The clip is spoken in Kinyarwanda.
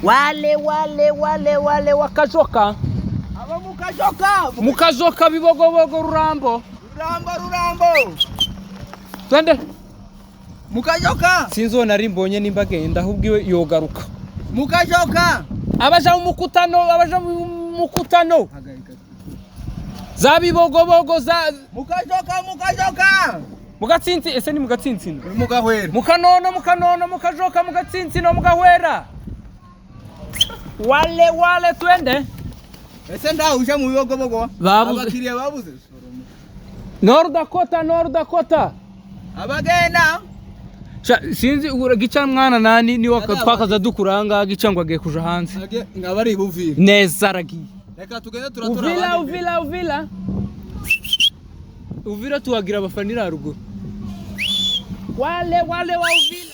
wale wakajoka. Aba mukajoka. Mukajoka bibogobogo rurambo. Rurambo. Twende. Mukajoka. Sinzona rimbonye nimba genda ahubwiwe yogaruka. Mukajoka. Abaja mu mukutano. Zabibogobogo za Mukajoka. Mugatsinzi ese ni mugatsintsino. Mugahwera. Mukanono mukajoka mugatsintsino mugahwera. Wale twende. Ese ndahusha mu bibogobogo. Abakiriya babuze. North Dakota. Abagenda. Sinzi gica mwana nani ni wakatwakaza dukuranga gicangwa agiye kuja hanze. Ngabari buvira. Neza aragiye. Reka tugende turatura Uvila. Uvira tuwagira abafanira ruguru. Wale wa Uvila.